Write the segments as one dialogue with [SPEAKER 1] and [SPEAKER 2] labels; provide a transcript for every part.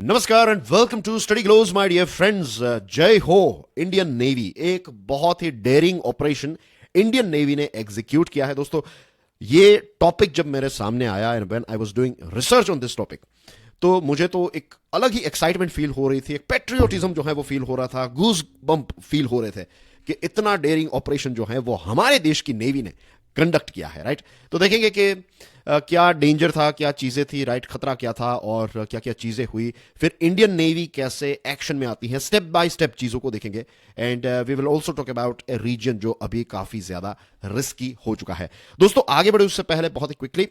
[SPEAKER 1] नमस्कार and welcome to study glows my dear friends. जय हो। इंडियन नेवी एक बहुत ही डेयरिंग ऑपरेशन इंडियन नेवी ने एग्जीक्यूट किया है। दोस्तों, ये टॉपिक जब मेरे सामने आया and when I was doing research on this topic, तो मुझे तो एक अलग ही एक्साइटमेंट फील हो रही थी, एक पेट्रियोटिज्म जो है वो फील हो रहा था, गूज बम्प फील हो रहे थे कि इतना डेयरिंग ऑपरेशन जो है वो हमारे देश की नेवी ने कंडक्ट किया है। राइट, तो देखेंगे कि क्या डेंजर था, क्या चीजें थी, राइट, खतरा क्या था और क्या क्या चीजें हुई, फिर इंडियन नेवी कैसे एक्शन में आती है, स्टेप बाय स्टेप चीजों को देखेंगे। And we will also talk about a region जो अभी काफी ज्यादा रिस्की हो चुका है। दोस्तों, आगे बढ़े उससे पहले बहुत ही क्विकली,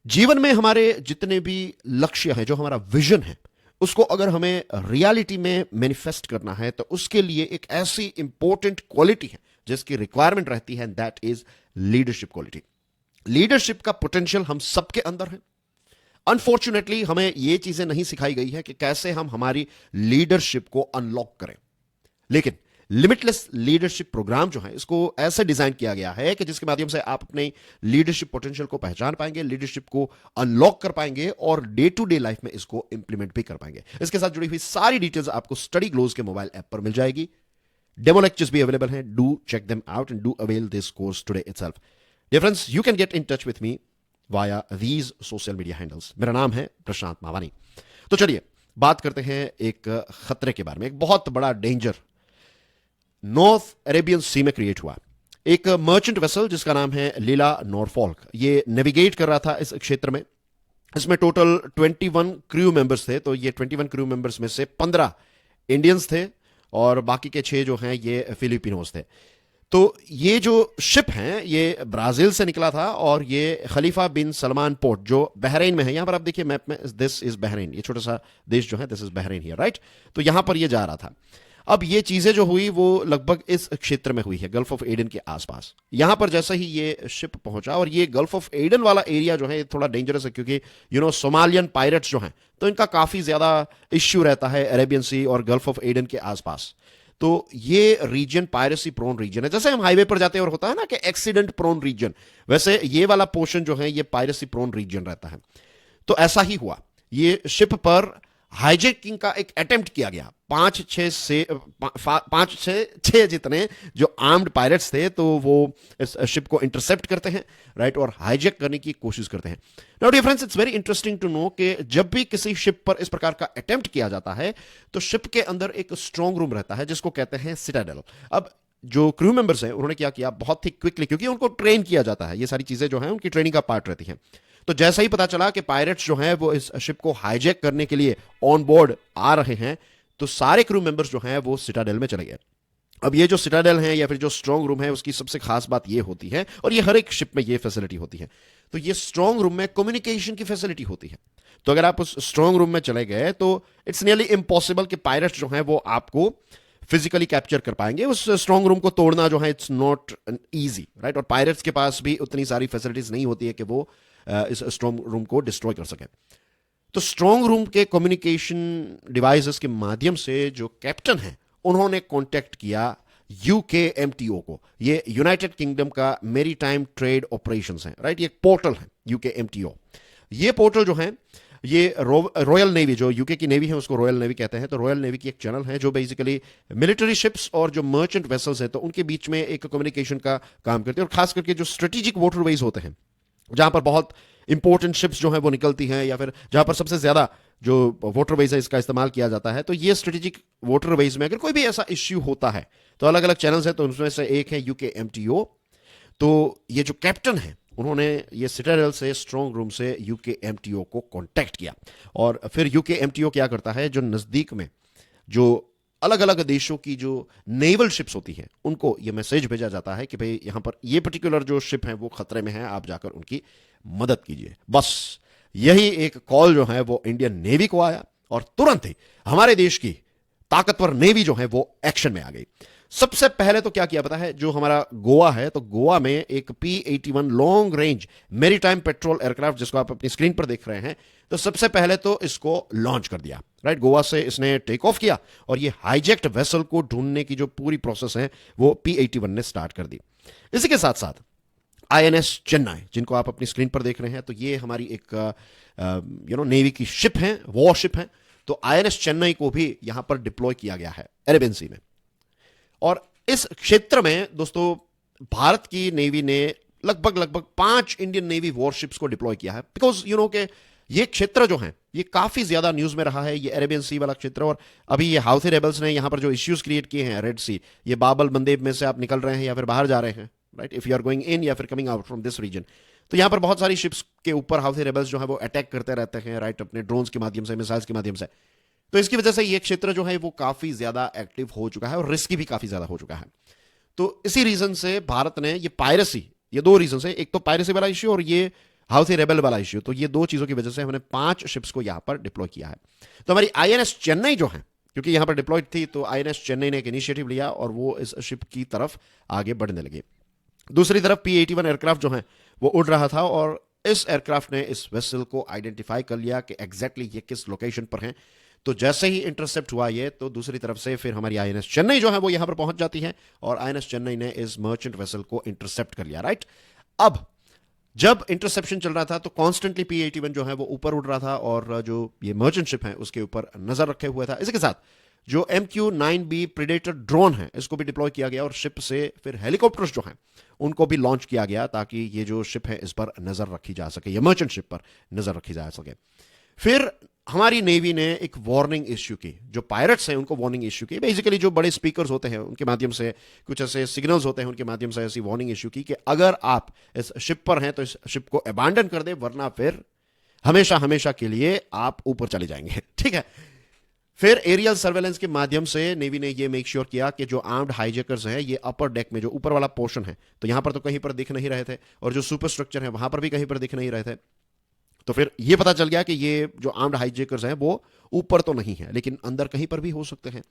[SPEAKER 1] जीवन में हमारे जितने भी लक्ष्य हैं, जो हमारा विजन है, उसको अगर हमें रियलिटी में मैनिफेस्ट करना है तो उसके लिए एक ऐसी इंपॉर्टेंट क्वालिटी है जिसकी रिक्वायरमेंट रहती है, that is leadership quality. Leadership का पोटेंशियल हम सबके अंदर है। अनफॉर्चुनेटली हमें यह चीजें नहीं सिखाई गई है कि कैसे हम हमारी लीडरशिप को अनलॉक करें। लेकिन लिमिटलेस लीडरशिप प्रोग्राम जो है, इसको ऐसे डिजाइन किया गया है कि जिसके माध्यम से आप अपने लीडरशिप पोटेंशियल को पहचान पाएंगे, लीडरशिप को अनलॉक कर पाएंगे और डे टू डे लाइफ में इसको इंप्लीमेंट भी कर पाएंगे। इसके साथ जुड़ी हुई सारी डिटेल्स आपको स्टडी ग्लोज के मोबाइल ऐप पर मिल जाएगी। डेमो लेक्चर्स भी अवेलेबल हैं। Do check them out and do avail this course today itself. Dear friends, you can get in touch with me via these social media handles. मेरा नाम है प्रशांत मावानी। तो चलिए बात करते हैं एक खतरे के बारे में। एक बहुत बड़ा डेंजर नॉर्थ अरेबियन सी में क्रिएट हुआ। एक मर्चेंट वेसल जिसका नाम है लीला नॉरफॉल्क, ये नेविगेट कर रहा था इस क्षेत्र में। इसमें टोटल 21 क्रू मेंबर्स थे। तो ये 21 क्रू मेंबर्स में से 15 इंडियंस थे और बाकी के 6 जो हैं ये फिलिपिनोस थे। तो ये जो शिप है ये ब्राजील से निकला था और ये खलीफा बिन सलमान पोर्ट जो बहरीन में है, यहां पर आप देखिए मैप में, दिस इज बहरीन, ये छोटा सा देश जो है, this is Bahrain here, right. तो यहां पर ये जा रहा था। अब ये चीजें जो हुई वो लगभग इस क्षेत्र में हुई है, गल्फ ऑफ एडन के आसपास। यहां पर जैसे ही ये शिप पहुंचा, और ये गल्फ ऑफ एडन वाला एरिया जो है ये थोड़ा डेंजरस है क्योंकि सोमालियन पायरेट्स जो हैं तो इनका काफी ज्यादा इश्यू रहता है अरेबियन सी और गल्फ ऑफ एडन के आसपास। तो ये रीजन पायरेसी प्रोन रीजन है। जैसे हम हाईवे पर जाते हैं और होता है ना कि एक्सीडेंट प्रोन रीजन, वैसे ये वाला पोर्शन जो है ये पायरेसी प्रोन रीजन रहता है। तो ऐसा ही हुआ, ये शिप पर हाईजैकिंग का एक अटेम्प्ट किया गया। 5 से 6 जितने जो आर्म्ड पायरेट्स थे तो वो इस शिप को इंटरसेप्ट करते हैं, राइट, और हाईजैक करने की कोशिश करते हैं। Now dear friends, it's very interesting to know कि जब भी किसी शिप पर इस प्रकार का अटेम्प्ट किया जाता है तो शिप के अंदर एक स्ट्रांग रूम रहता है जिसको कहते हैं सिटाडेल। अब जो क्रू मेंबर्स हैं उन्होंने क्या किया, बहुत ही क्विकली, क्योंकि उनको ट्रेन किया जाता है, ये सारी चीजें जो हैं उनकी ट्रेनिंग का पार्ट रहती हैं। तो जैसा ही पता चला कि पायरेट्स जो हैं वो इस शिप को हाईजैक करने के लिए ऑन बोर्ड आ रहे हैं, तो सारे क्रू मेंबर्स जो हैं वो सिटाडेल में चले गए। अब ये जो सिटाडेल है या फिर जो स्ट्रांग रूम है, उसकी सबसे खास बात ये होती है, और ये हर एक शिप में ये फैसिलिटी होती है, तो ये स्ट्रांग रूम में कम्युनिकेशन की फैसिलिटी होती है। तो अगर आप उस स्ट्रांग रूम में चले गए तो इट्स नियरली इम्पॉसिबल कि पायरेट्स जो हैं वो आपको फिजिकली कैप्चर कर पाएंगे। उस स्ट्रांग रूम को तोड़ना जो है इट्स नॉट ईजी, राइट, और पायरेट्स के पास भी उतनी सारी फैसिलिटीज नहीं होती है कि वो इस स्ट्रांग रूम को डिस्ट्रॉय कर सके। तो स्ट्रांग रूम के कम्युनिकेशन डिवाइसेस के माध्यम से जो कैप्टन है उन्होंने कांटेक्ट किया यूकेएमटीओ को। ये यूनाइटेड किंगडम का मेरीटाइम ट्रेड ऑपरेशंस है, राइट, ये एक पोर्टल है यूकेएमटीओ। ये पोर्टल जो है ये रॉयल नेवी, जो यूके की नेवी है उसको रॉयल नेवी कहते हैं, तो रॉयल नेवी की एक चैनल है जो बेसिकली मिलिट्री शिप्स और जो मर्चेंट वेसल्स है तो उनके बीच में एक कम्युनिकेशन का काम करती है। और खास करके जो स्ट्रेटेजिक वाटरवेज होते हैं, जहां पर बहुत इंपॉर्टेंट शिप्स जो है वो निकलती हैं, या फिर जहां पर सबसे ज्यादा जो वाटरवेज है इसका इस्तेमाल किया जाता है, तो ये स्ट्रेटेजिक वाटरवेज में अगर कोई भी ऐसा इश्यू होता है तो अलग अलग चैनल्स है, तो उनमें से एक है यूकेएमटीओ। तो ये जो कैप्टन है उन्होंने ये सिटाडेल से, स्ट्रांग रूम से यूकेएमटीओ को कांटेक्ट किया, और फिर यूकेएमटीओ क्या करता है, जो नजदीक में जो अलग अलग देशों की जो नेवल शिप्स होती हैं उनको ये मैसेज भेजा जाता है कि भाई यहां पर ये पर्टिकुलर जो शिप है वो खतरे में है, आप जाकर उनकी मदद कीजिए। बस यही एक कॉल जो है वो इंडियन नेवी को आया और तुरंत ही हमारे देश की ताकतवर नेवी जो है वो एक्शन में आ गई। सबसे पहले तो क्या किया पता है, जो हमारा गोवा है तो गोवा में एक P-81 long range maritime petrol aircraft, जिसको आप अपनी स्क्रीन पर देख रहे हैं, तो सबसे पहले तो इसको लॉन्च कर दिया, राइट। गोवा से इसने टेक ऑफ किया और ये हाईजैक्ड वेसल को ढूंढने की जो पूरी प्रोसेस है वो P-81 ने स्टार्ट कर दी। इसी के साथ साथ आईएनएस चेन्नई, जिनको आप अपनी स्क्रीन पर देख रहे हैं, तो ये हमारी एक नेवी की शिप है, वॉरशिप है। तो आईएनएस चेन्नई को भी यहां पर डिप्लॉय किया गया है अरेबियन सी में। और इस क्षेत्र में दोस्तों भारत की नेवी ने लगभग 5 इंडियन नेवी वॉरशिप्स को डिप्लॉय किया है, बिकॉज के ये क्षेत्र जो है ये काफी ज्यादा न्यूज में रहा है, ये अरेबियन सी वाला क्षेत्र। और अभी ये हाउथी रेबल्स ने यहां पर जो इश्यूज क्रिएट किए हैं रेड सी, ये बाबल मंदेब में से आप निकल रहे हैं या फिर बाहर जा रहे हैं, right, if you are going in या फिर coming out from this region, तो यहां पर बहुत सारी शिप्स के ऊपर हाउथी रेबल्स जो है वो अटैक करते रहते हैं, राइट, अपने ड्रोन्स के माध्यम से, मिसाइल्स के माध्यम से। तो इसकी वजह से ये क्षेत्र जो है वो काफी ज्यादा एक्टिव हो चुका है और रिस्की भी काफी ज्यादा हो चुका है। तो इसी रीजन से भारत ने ये पायरेसी, ये 2 रीजन से, एक तो पायरेसी वाला इश्यू और ये हाउथी रेबल वाला इश्यू, तो ये 2 चीजों की वजह से हमने 5 शिप्स को यहां पर डिप्लॉय किया है। तो हमारी आईएनएस चेन्नई जो है, क्योंकि यहां पर डिप्लॉयड थी, तो आईएनएस चेन्नई ने एक इनिशिएटिव लिया और वो इस शिप की तरफ आगे बढ़ने लगे। दूसरी तरफ P-81 एयरक्राफ्ट जो है वो उड़ रहा था और इस एयरक्राफ्ट ने इस वेसल को आइडेंटिफाई कर लिया कि एग्जैक्टली ये किस लोकेशन पर है। तो जैसे ही इंटरसेप्ट हुआ ये, तो दूसरी तरफ से फिर हमारी आईएनएस चेन्नई जो है वो यहां पर पहुंच जाती है और आईएनएस चेन्नई ने इस मर्चेंट वेसल को इंटरसेप्ट कर लिया, राइट। अब जब इंटरसेप्शन चल रहा था तो कॉन्स्टेंटली P-81 जो है वो ऊपर उड़ रहा था और जो ये मर्चेंट शिप है उसके ऊपर नजर रखे हुए था। इसके साथ जो MQ-9B प्रीडेटर ड्रोन है इसको भी डिप्लॉय किया गया और शिप से फिर हेलीकॉप्टर्स जो हैं उनको भी लॉन्च किया गया ताकि ये जो शिप है इस पर नजर रखी जा सके, ये मर्चेंट शिप पर नजर रखी जा सके। फिर हमारी नेवी ने एक वार्निंग इश्यू की, जो पायरेट्स हैं उनको वार्निंग इश्यू की। बेसिकली जो बड़े स्पीकर्स होते हैं उनके माध्यम से, कुछ ऐसे सिग्नल्स होते हैं उनके माध्यम से ऐसी वार्निंग इश्यू की कि अगर आप इस शिप पर हैं तो इस शिप को अबैंडन कर दे, वरना फिर हमेशा हमेशा के लिए आप ऊपर चले जाएंगे, ठीक है। फिर एरियल सर्वेलेंस के माध्यम से नेवी ने ये मेक श्योर किया कि जो आर्म्ड हाईजैकर्स हैं ये अपर डेक में, जो ऊपर वाला पोर्शन है, तो यहां पर तो कहीं पर दिख नहीं रहे थे, और जो सुपर स्ट्रक्चर है वहां पर भी कहीं पर दिख नहीं रहे थे। तो फिर ये पता चल गया कि ये जो आर्म्ड हाईजैकर्स हैं वो ऊपर तो नहीं है, लेकिन अंदर कहीं पर भी हो सकते हैं।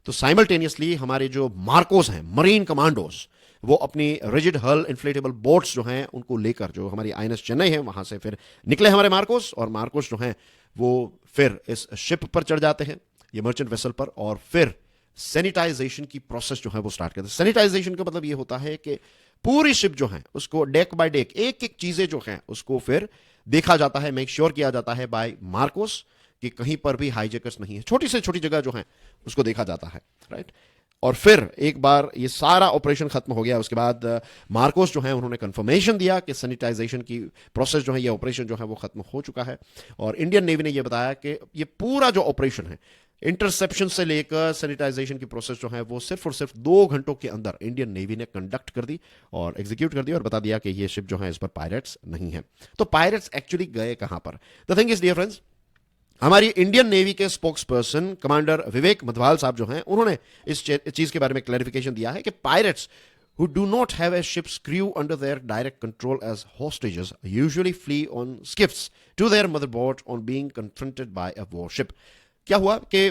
[SPEAKER 1] तो साइमल्टेनियसली हमारे जो मार्कोस हैं, मरीन कमांडोज, वो अपनी रिजिड हल इन्फ्लेटेबल बोट्स जो हैं उनको लेकर, जो हमारी आईएनएस चेन्नई है वहां से फिर निकले हमारे मार्कोस, और मार्कोस जो हैं वो फिर इस शिप पर चढ़ जाते हैं, ये मर्चेंट वेसल पर, और फिर सैनिटाइजेशन की प्रोसेस जो है वो स्टार्ट करते हैं। सैनिटाइजेशन का मतलब ये होता है कि पूरी शिप जो है उसको डेक बाय डेक एक एक चीजें जो हैं उसको फिर देखा जाता है, मेक श्योर किया जाता है बाय मार्कोस कि कहीं पर भी हाईजैकर्स नहीं है, छोटी से छोटी जगह जो है उसको देखा जाता है, राइट। और फिर एक बार ये सारा ऑपरेशन खत्म हो गया उसके बाद मार्कोस जो है उन्होंने कंफर्मेशन दिया कि सैनिटाइजेशन की प्रोसेस जो है, ये ऑपरेशन जो है वो खत्म हो चुका है। और इंडियन नेवी ने ये बताया कि ये पूरा जो ऑपरेशन है, इंटरसेप्शन से लेकर सैनिटाइजेशन की प्रोसेस जो है वो सिर्फ और सिर्फ 2 घंटों के अंदर इंडियन नेवी ने कंडक्ट कर दी और एग्जीक्यूट कर दी, और बता दिया कि ये शिप जो है इस पर पायरेट्स नहीं है। तो पायरेट्स एक्चुअली गए कहां पर? The thing is dear friends, हमारी इंडियन नेवी के spokesperson commander Vivek Madhwal साहब जो हैं उन्होंने इस चीज के बारे में क्लैरिफिकेशन दिया है कि pirates who do not have a ship's crew under their direct control as hostages usually flee on skiffs to their motherboard on being confronted by a warship। क्या हुआ कि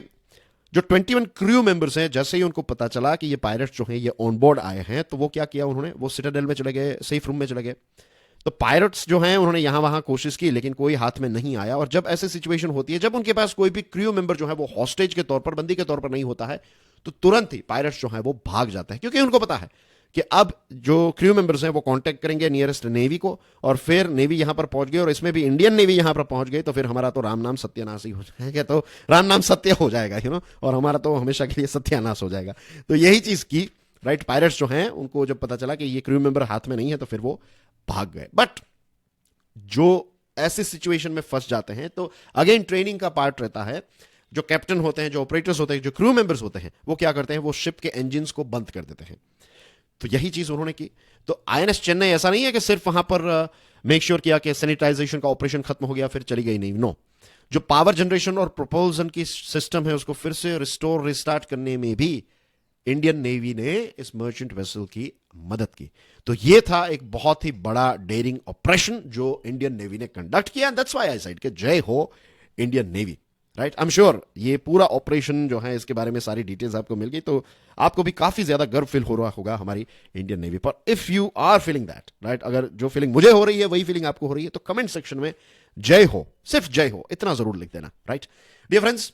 [SPEAKER 1] जो 21 क्रू मेंबर्स हैं, जैसे ही उनको पता चला कि ये पायरेट्स जो हैं ये ऑन बोर्ड आए हैं, तो वो क्या किया, उन्होंने वो सिटाडेल में चले गए, सेफ रूम में चले गए। तो पायरेट्स जो हैं उन्होंने यहां वहां कोशिश की लेकिन कोई हाथ में नहीं आया। और जब ऐसी सिचुएशन होती है, जब उनके पास कोई भी क्रू मेंबर जो है वो हॉस्टेज के तौर पर, बंदी के तौर पर नहीं होता है, तो तुरंत ही पायरेट्स जो है वो भाग जाते हैं, क्योंकि उनको पता है कि अब जो क्रू मेंबर्स हैं वो कांटेक्ट करेंगे नियरेस्ट नेवी को, और फिर नेवी यहां पर पहुंच गई और इसमें भी इंडियन नेवी यहां पर पहुंच गई, तो फिर हमारा तो राम नाम सत्यानाश ही हो जाएगा, तो राम नाम सत्य हो जाएगा, और हमारा तो हमेशा के लिए सत्यानाश हो जाएगा। तो यही चीज की, राइट। पायरेट्स जो हैं उनको जब पता चला कि ये क्रू मेंबर हाथ में नहीं है तो फिर वो भाग गए। बट जो ऐसे सिचुएशन में फंस जाते हैं तो अगेन ट्रेनिंग का पार्ट रहता है। जो कैप्टन होते हैं, जो ऑपरेटर्स होते हैं, जो क्रू मेंबर्स होते हैं, वो क्या करते हैं, वो शिप के इंजन को बंद कर देते हैं। तो यही चीज उन्होंने की। तो आईएनएस चेन्नई ऐसा नहीं है कि सिर्फ वहां पर मेक श्योर किया कि सैनिटाइजेशन का ऑपरेशन खत्म हो गया फिर चली गई, नहीं, नो। जो पावर जनरेशन और प्रोपल्सन की सिस्टम है उसको फिर से रिस्टोर रिस्टार्ट करने में भी इंडियन नेवी ने इस मर्चेंट वेसल की मदद की। तो ये था एक बहुत ही बड़ा डेयरिंग ऑपरेशन जो इंडियन नेवी ने कंडक्ट किया। दैट्स व्हाई आई सेड कि जय हो Indian navy, right. I am sure ये पूरा ऑपरेशन जो है इसके बारे में सारी डिटेल्स आपको मिल गई, तो आपको भी काफी ज्यादा गर्व फील हो रहा होगा हमारी इंडियन नेवी पर। If you are feeling that, right, अगर जो फीलिंग मुझे हो रही है वही फीलिंग आपको हो रही है, तो कमेंट सेक्शन में जय हो, सिर्फ जय हो इतना जरूर लिख देना, राइट। डियर फ्रेंड्स,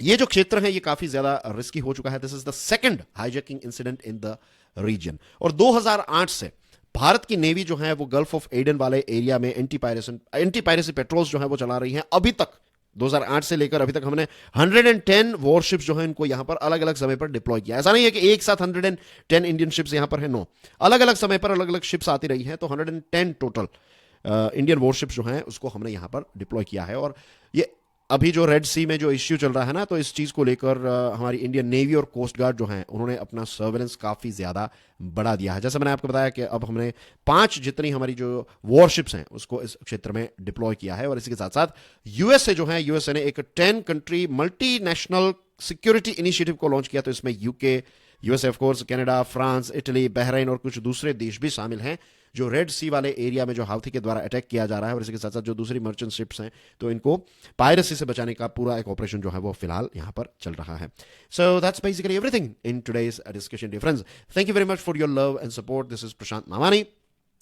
[SPEAKER 1] ये जो क्षेत्र है ये काफी ज्यादा रिस्की हो चुका है। This is the second hijacking incident in the region, और 2008 से भारत की नेवी जो है वो गल्फ ऑफ एडन वाले एरिया में एंटी पायरेसी पेट्रोल्स जो है वो चला रही है अभी तक। 2008 से लेकर अभी तक हमने 110 वॉरशिप्स जो है इनको यहां पर अलग अलग समय पर डिप्लॉय किया। ऐसा नहीं है कि एक साथ 110 इंडियन शिप्स यहां पर है, नो, अलग अलग समय पर अलग अलग शिप्स आती रही हैं। तो 110 टोटल इंडियन वॉरशिप्स जो हैं उसको हमने यहां पर डिप्लॉय किया है। और ये अभी जो रेड सी में जो इश्यू चल रहा है ना, तो इस चीज को लेकर हमारी इंडियन नेवी और कोस्ट गार्ड जो हैं उन्होंने अपना सर्वेलेंस काफी ज्यादा बढ़ा दिया है। जैसे मैंने आपको बताया कि अब हमने 5 जितनी हमारी जो वॉरशिप्स हैं उसको इस क्षेत्र में डिप्लॉय किया है। और इसी के साथ साथ यूएसए जो है, यूएसए ने एक 10 कंट्री मल्टीनेशनल सिक्योरिटी इनिशिएटिव को लॉन्च किया। तो इसमें UK, USA of course, Canada, France, Italy, Bahrain और कुछ दूसरे देश भी शामिल हैं जो रेड सी वाले एरिया में जो हाउथी के द्वारा अटैक किया जा रहा है और इसके साथ साथ जो दूसरी मर्चेंट शिप्स हैं तो इनको पायरेसी से बचाने का पूरा एक ऑपरेशन जो है वो फिलहाल यहां पर चल रहा है। So that's basically everything in today's discussion dear friends. Thank you very much for your love and support. This is Prashant Mamani.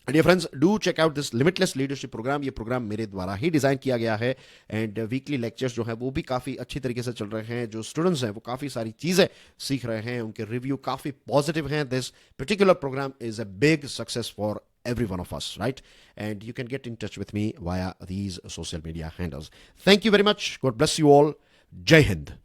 [SPEAKER 1] Dear friends, do check out this limitless leadership programme. ये प्रोग्राम मेरे द्वारा ही डिजाइन किया गया है and weekly lectures जो है वो भी काफी अच्छी तरीके से चल रहे हैं। जो स्टूडेंट्स हैं वो काफी सारी चीजें सीख रहे हैं, उनके रिव्यू काफी पॉजिटिव हैं। This particular program is a big success for every one of us, right? And you can get in touch with me via these social media handles. Thank you very much. God bless you all. Jai Hind.